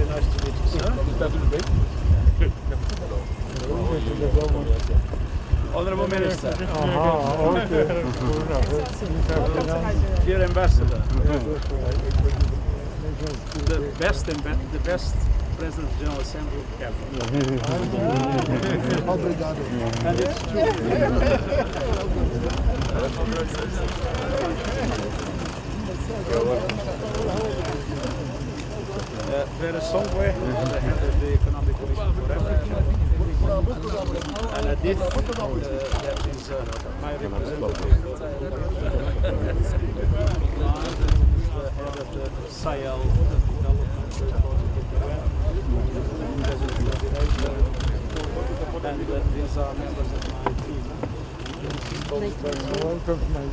nice to meet you, sir. Honorable Minister. Dear Ambassador. The best President of the General Assembly ever. And it's true. Vera Songwe, the head of the Economic Commission for Africa. And Adith, that is my representative, the head of the Sahel Development and these are members of my team. Welcome to my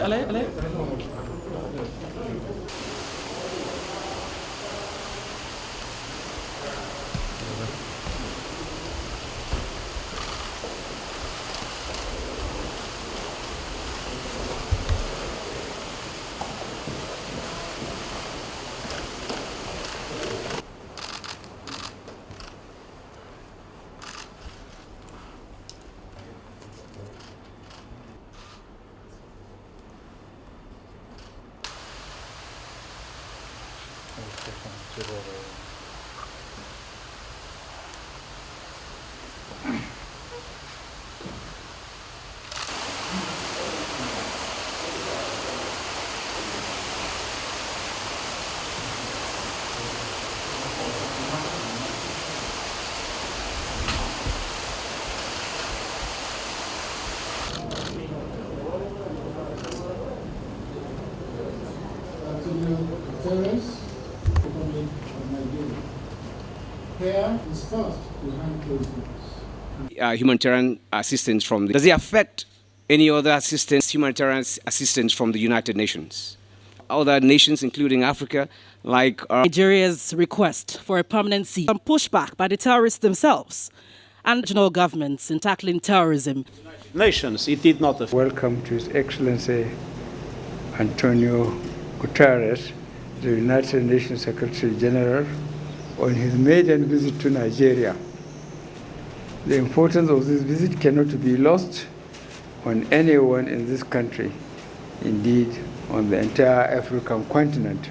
Ale. Antonio Guterres, Republic of Nigeria. Prayer is first behind closed doors. Humanitarian assistance does it affect any other humanitarian assistance from the United Nations? Other nations, including Africa, like Nigeria's request for a permanent cease and pushback by the terrorists themselves and regional governments in tackling terrorism. Nations, it did not affect. Welcome to His Excellency Antonio Guterres, the United Nations Secretary General, on his maiden visit to Nigeria. The importance of this visit cannot be lost on anyone in this country, indeed on the entire African continent.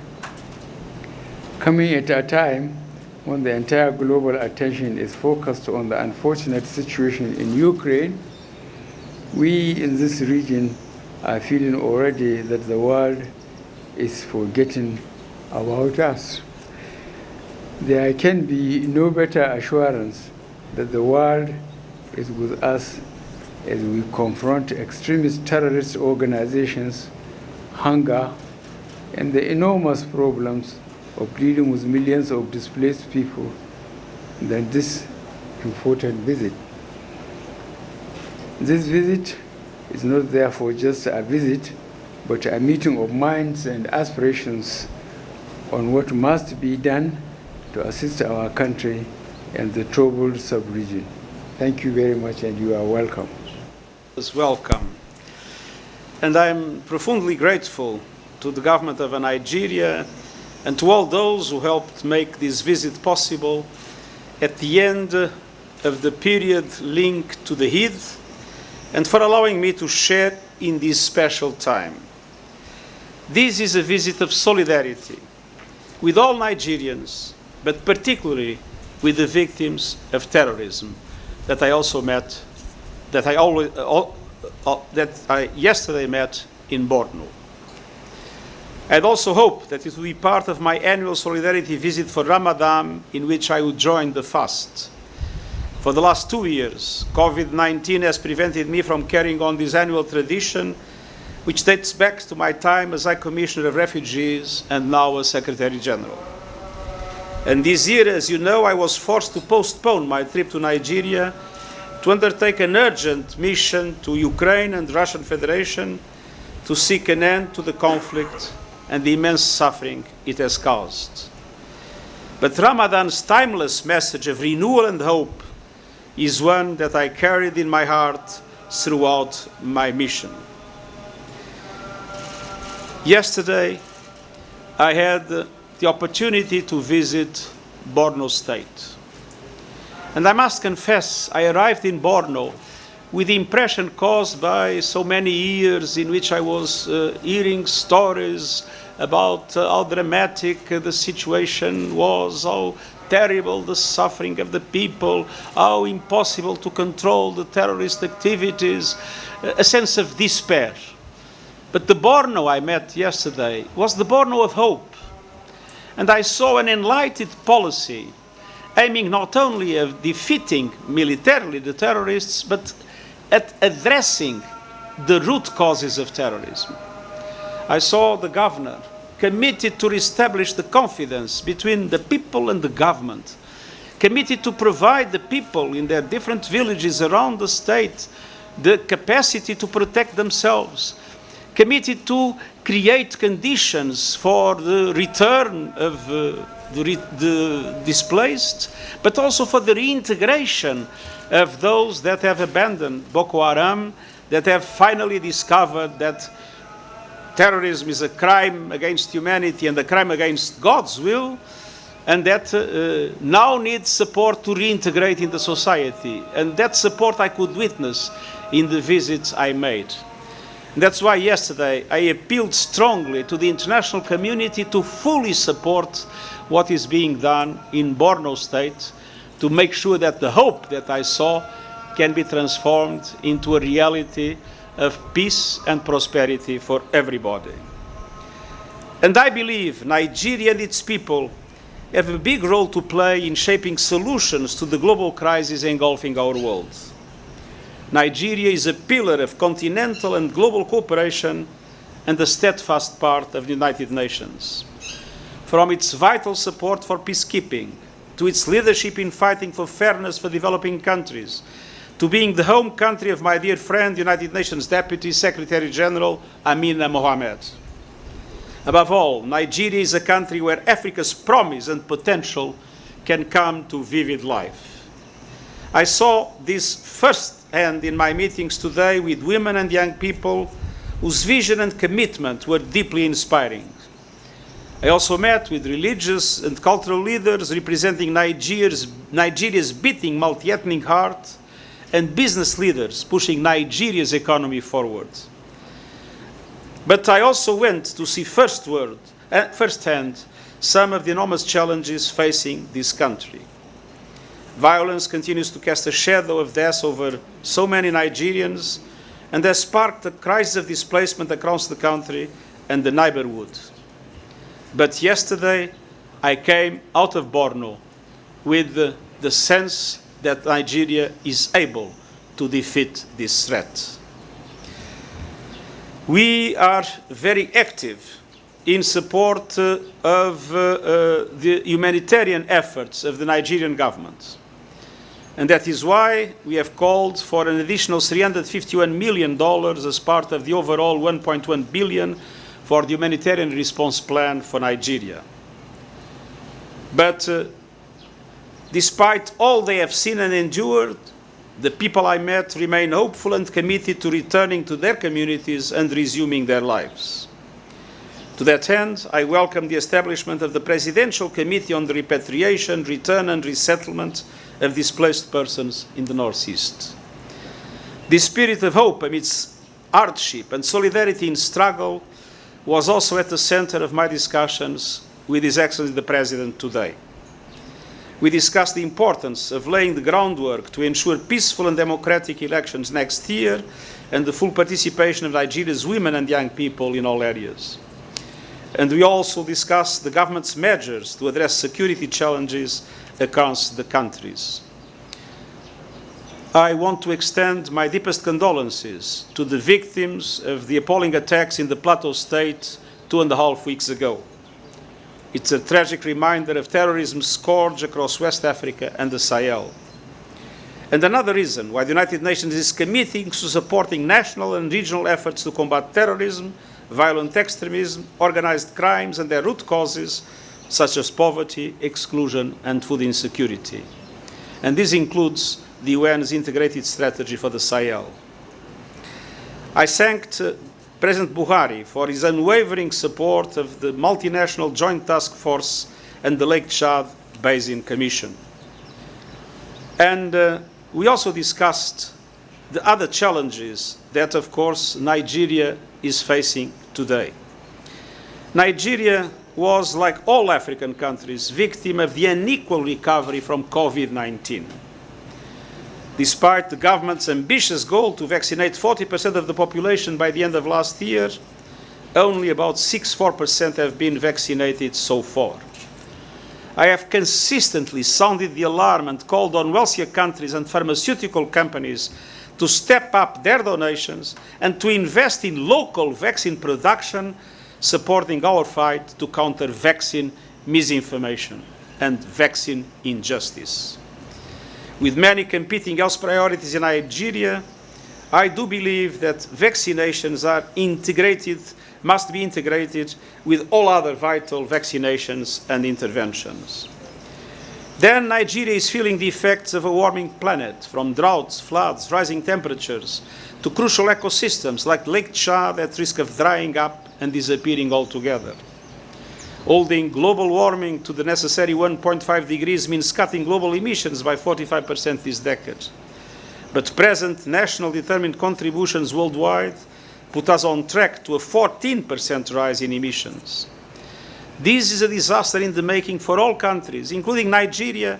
Coming at a time when the entire global attention is focused on the unfortunate situation in Ukraine, we in this region are feeling already that the world is forgetting about us. There can be no better assurance that the world is with us as we confront extremist terrorist organizations, hunger, and the enormous problems of dealing with millions of displaced people than this important visit. This visit is not therefore just a visit, but a meeting of minds and aspirations on what must be done to assist our country and the troubled sub-region. Thank you very much, and you are welcome. Welcome. And I'm profoundly grateful to the government of Nigeria and to all those who helped make this visit possible at the end of the period linked to the Eid, and for allowing me to share in this special time. This is a visit of solidarity with all Nigerians, but particularly with the victims of terrorism that I also met, that I yesterday met in Borno. I'd also hope that it will be part of my annual solidarity visit for Ramadan, in which I will join the fast. For the last 2 years, COVID-19 has prevented me from carrying on this annual tradition, which dates back to my time as High Commissioner of Refugees and now as Secretary General. And this year, as you know, I was forced to postpone my trip to Nigeria to undertake an urgent mission to Ukraine and the Russian Federation to seek an end to the conflict and the immense suffering it has caused. But Ramadan's timeless message of renewal and hope is one that I carried in my heart throughout my mission. Yesterday, I had the opportunity to visit Borno State. And I must confess, I arrived in Borno with the impression caused by so many years in which I was hearing stories about how dramatic the situation was, how terrible the suffering of the people, how impossible to control the terrorist activities, a sense of despair. But the Borno I met yesterday was the Borno of hope. And I saw an enlightened policy aiming not only at defeating militarily the terrorists, but at addressing the root causes of terrorism. I saw the governor committed to reestablish the confidence between the people and the government, committed to provide the people in their different villages around the state the capacity to protect themselves, committed to create conditions for the return of the displaced, but also for the reintegration of those that have abandoned Boko Haram, that have finally discovered that terrorism is a crime against humanity and a crime against God's will, and that now needs support to reintegrate in the society. And that support I could witness in the visits I made. And that's why yesterday I appealed strongly to the international community to fully support what is being done in Borno State to make sure that the hope that I saw can be transformed into a reality of peace and prosperity for everybody. And I believe Nigeria and its people have a big role to play in shaping solutions to the global crisis engulfing our world. Nigeria is a pillar of continental and global cooperation and a steadfast part of the United Nations. From its vital support for peacekeeping, to its leadership in fighting for fairness for developing countries, to being the home country of my dear friend, United Nations Deputy Secretary General Amina Mohamed. Above all, Nigeria is a country where Africa's promise and potential can come to vivid life. I saw this firsthand in my meetings today with women and young people whose vision and commitment were deeply inspiring. I also met with religious and cultural leaders representing Nigeria's beating multi-ethnic heart and business leaders pushing Nigeria's economy forward. But I also went to see firsthand some of the enormous challenges facing this country. Violence continues to cast a shadow of death over so many Nigerians and has sparked a crisis of displacement across the country and the neighborhood. But yesterday, I came out of Borno with the sense that Nigeria is able to defeat this threat. We are very active in support of the humanitarian efforts of the Nigerian government. And that is why we have called for an additional $351 million as part of the overall $1.1 billion for the humanitarian response plan for Nigeria. But despite all they have seen and endured, the people I met remain hopeful and committed to returning to their communities and resuming their lives. To that end, I welcome the establishment of the Presidential Committee on the Repatriation, Return and Resettlement of Displaced Persons in the Northeast. This spirit of hope amidst hardship and solidarity in struggle was also at the center of my discussions with His Excellency the President today. We discussed the importance of laying the groundwork to ensure peaceful and democratic elections next year and the full participation of Nigeria's women and young people in all areas. And we also discussed the government's measures to address security challenges across the countries. I want to extend my deepest condolences to the victims of the appalling attacks in the Plateau State 2.5 weeks ago. It's a tragic reminder of terrorism's scourge across West Africa and the Sahel. And another reason why the United Nations is committing to supporting national and regional efforts to combat terrorism, violent extremism, organized crimes and their root causes, such as poverty, exclusion, and food insecurity. And this includes the UN's integrated strategy for the Sahel. I thanked President Buhari for his unwavering support of the multinational Joint Task Force and the Lake Chad Basin Commission. And we also discussed the other challenges that, of course, Nigeria is facing today. Nigeria was, like all African countries, victim of the unequal recovery from COVID-19. Despite the government's ambitious goal to vaccinate 40% of the population by the end of last year, only about 64% have been vaccinated so far. I have consistently sounded the alarm and called on wealthier countries and pharmaceutical companies to step up their donations and to invest in local vaccine production, supporting our fight to counter vaccine misinformation and vaccine injustice. With many competing health priorities in Nigeria, I do believe that vaccinations must be integrated with all other vital vaccinations and interventions. Then Nigeria is feeling the effects of a warming planet, from droughts, floods, rising temperatures, to crucial ecosystems like Lake Chad at risk of drying up and disappearing altogether. Holding global warming to the necessary 1.5 degrees means cutting global emissions by 45% this decade. But present national determined contributions worldwide put us on track to a 14% rise in emissions. This is a disaster in the making for all countries, including Nigeria,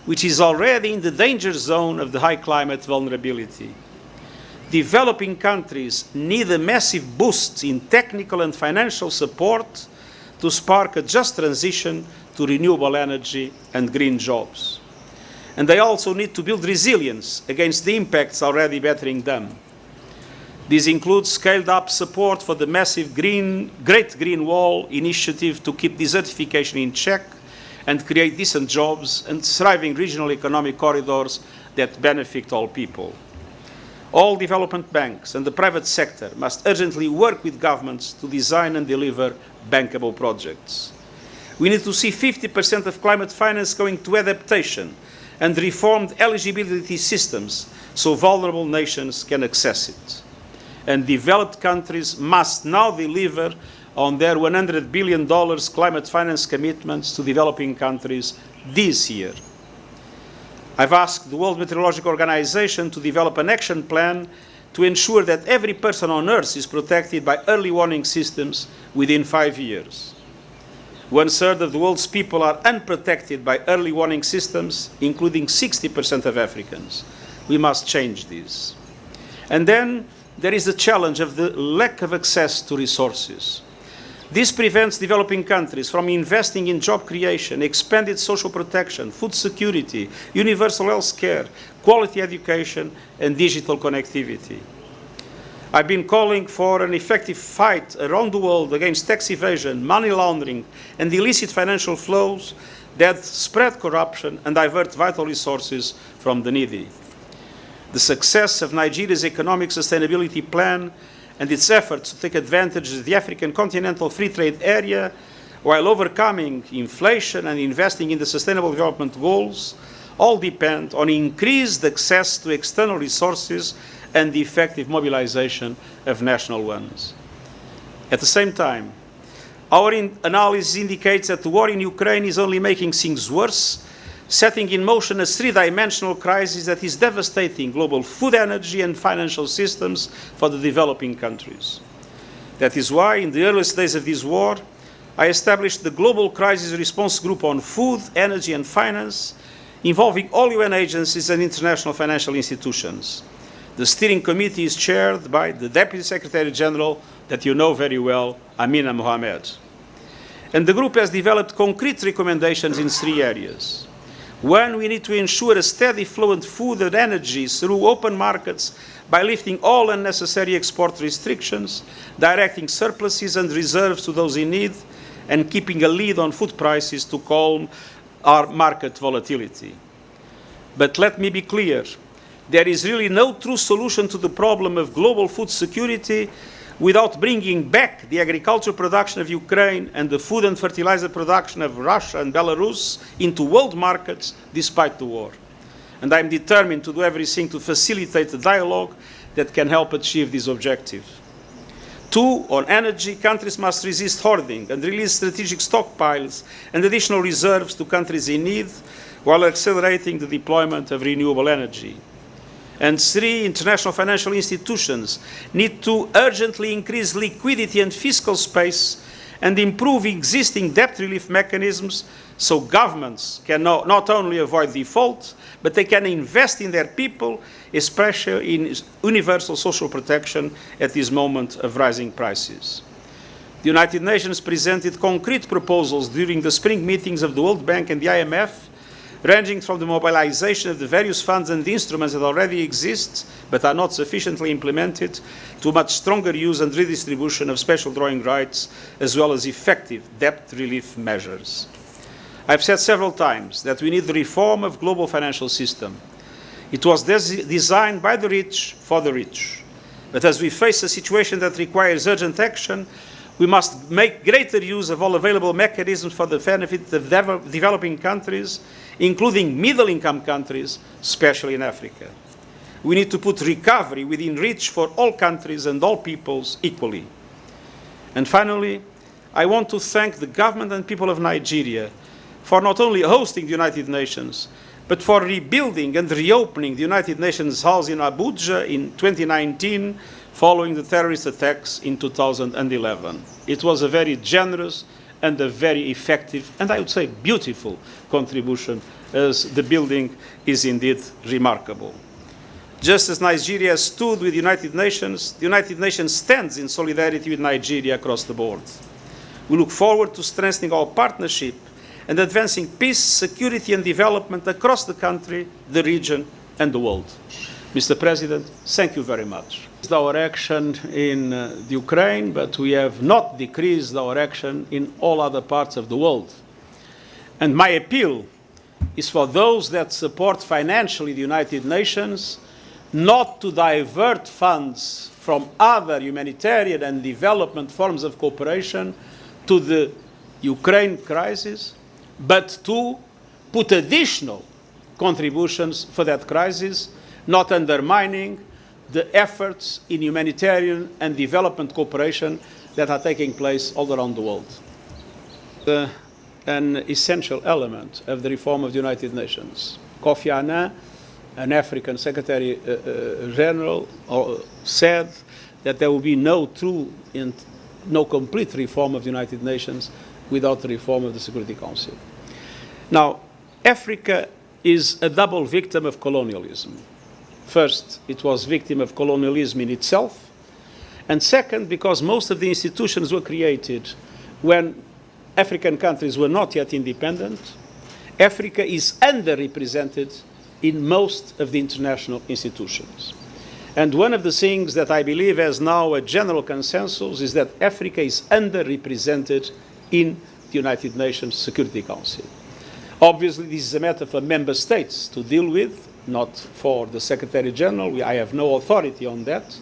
which is already in the danger zone of the high climate vulnerability. Developing countries need a massive boost in technical and financial support to spark a just transition to renewable energy and green jobs. And they also need to build resilience against the impacts already battering them. This includes scaled-up support for the massive Great Green Wall initiative to keep desertification in check and create decent jobs and thriving regional economic corridors that benefit all people. All development banks and the private sector must urgently work with governments to design and deliver bankable projects. We need to see 50% of climate finance going to adaptation and reformed eligibility systems so vulnerable nations can access it. And developed countries must now deliver on their $100 billion climate finance commitments to developing countries this year. I've asked the World Meteorological Organization to develop an action plan to ensure that every person on Earth is protected by early warning systems within 5 years. 1/3 of the world's people are unprotected by early warning systems, including 60% of Africans. We must change this. And then there is the challenge of the lack of access to resources. This prevents developing countries from investing in job creation, expanded social protection, food security, universal health care, quality education, and digital connectivity. I've been calling for an effective fight around the world against tax evasion, money laundering, and illicit financial flows that spread corruption and divert vital resources from the needy. The success of Nigeria's economic sustainability plan and its efforts to take advantage of the African continental free trade area while overcoming inflation and investing in the Sustainable Development Goals all depend on increased access to external resources and the effective mobilization of national ones. At the same time, our analysis indicates that the war in Ukraine is only making things worse, setting in motion a three-dimensional crisis that is devastating global food, energy, and financial systems for the developing countries. That is why, in the earliest days of this war, I established the Global Crisis Response Group on Food, Energy, and Finance, involving all UN agencies and international financial institutions. The steering committee is chaired by the Deputy Secretary General that you know very well, Amina Mohamed. And the group has developed concrete recommendations in 3 areas. 1, we need to ensure a steady flow of food and energy through open markets by lifting all unnecessary export restrictions, directing surpluses and reserves to those in need, and keeping a lid on food prices to calm our market volatility. But let me be clear, there is really no true solution to the problem of global food security without bringing back the agricultural production of Ukraine and the food and fertilizer production of Russia and Belarus into world markets despite the war. And I'm determined to do everything to facilitate the dialogue that can help achieve this objective. 2, on energy, countries must resist hoarding and release strategic stockpiles and additional reserves to countries in need while accelerating the deployment of renewable energy. And 3, international financial institutions need to urgently increase liquidity and fiscal space and improve existing debt relief mechanisms so governments can not only avoid default, but they can invest in their people, especially in universal social protection at this moment of rising prices. The United Nations presented concrete proposals during the spring meetings of the World Bank and the IMF, ranging from the mobilization of the various funds and instruments that already exist but are not sufficiently implemented to much stronger use and redistribution of special drawing rights as well as effective debt relief measures. I've said several times that we need the reform of global financial system. It was designed by the rich for the rich. But as we face a situation that requires urgent action, we must make greater use of all available mechanisms for the benefit of developing countries, including middle-income countries, especially in Africa. We need to put recovery within reach for all countries and all peoples equally. And finally, I want to thank the government and people of Nigeria for not only hosting the United Nations, but for rebuilding and reopening the United Nations House in Abuja in 2019, following the terrorist attacks in 2011. It was a very generous and a very effective, and I would say beautiful contribution, as the building is indeed remarkable. Just as Nigeria stood with the United Nations stands in solidarity with Nigeria across the board. We look forward to strengthening our partnership and advancing peace, security and development across the country, the region and the world. Mr. President, thank you very much. Our action in the Ukraine, but we have not decreased our action in all other parts of the world. And my appeal is for those that support financially the United Nations not to divert funds from other humanitarian and development forms of cooperation to the Ukraine crisis, but to put additional contributions for that crisis, not undermining the efforts in humanitarian and development cooperation that are taking place all around the world. An essential element of the reform of the United Nations. Kofi Annan, an African Secretary General, said that there will be no true and no complete reform of the United Nations without the reform of the Security Council. Now, Africa is a double victim of colonialism. First, it was victim of colonialism in itself, and second, because most of the institutions were created when African countries were not yet independent, Africa is underrepresented in most of the international institutions. And one of the things that I believe has now a general consensus is that Africa is underrepresented in the United Nations Security Council. Obviously, this is a matter for member states to deal with, not for the Secretary General. I have no authority on that.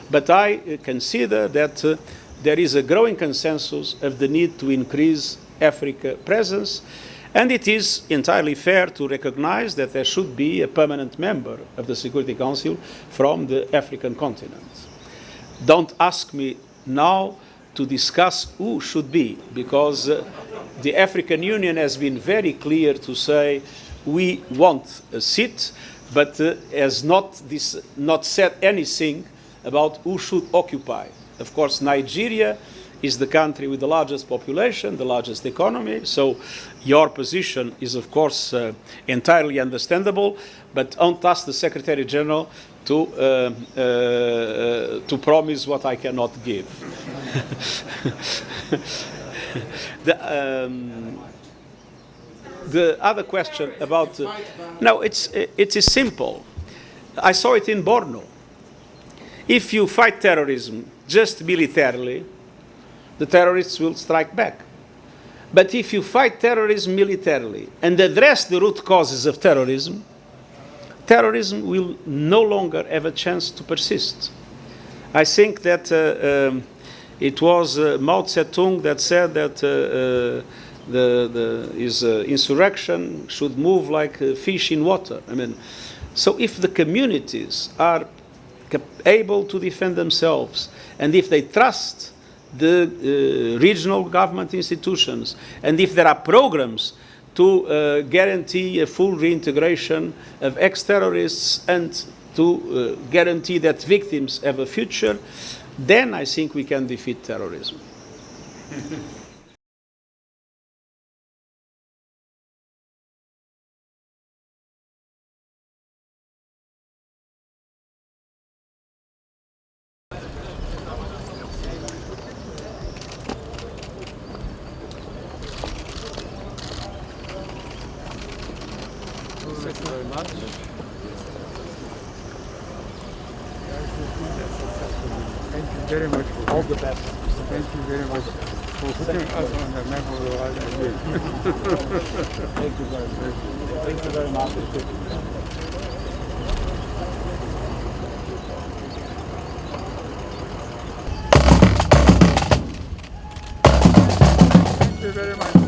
But I consider that there is a growing consensus of the need to increase Africa presence. And it is entirely fair to recognize that there should be a permanent member of the Security Council from the African continent. Don't ask me now to discuss who should be, because the African Union has been very clear to say we want a seat, but has not said anything about who should occupy. Of course, Nigeria is the country with the largest population, the largest economy, so your position is, of course, entirely understandable, but don't ask the Secretary General to promise what I cannot give. The other question about... no, it is simple. I saw it in Borno. If you fight terrorism just militarily, the terrorists will strike back. But if you fight terrorism militarily and address the root causes of terrorism, terrorism will no longer have a chance to persist. I think that it was Mao Zedong that said that his insurrection should move like fish in water. I mean, so if the communities are able to defend themselves, and if they trust the regional government institutions, and if there are programs to guarantee a full reintegration of ex-terrorists and to guarantee that victims have a future, then I think we can defeat terrorism. Thank you very much. Thank you very much. For all the best. Thank you very much for putting us on the map of the world again. Thank you very much. Thank you very much. Thank you very much.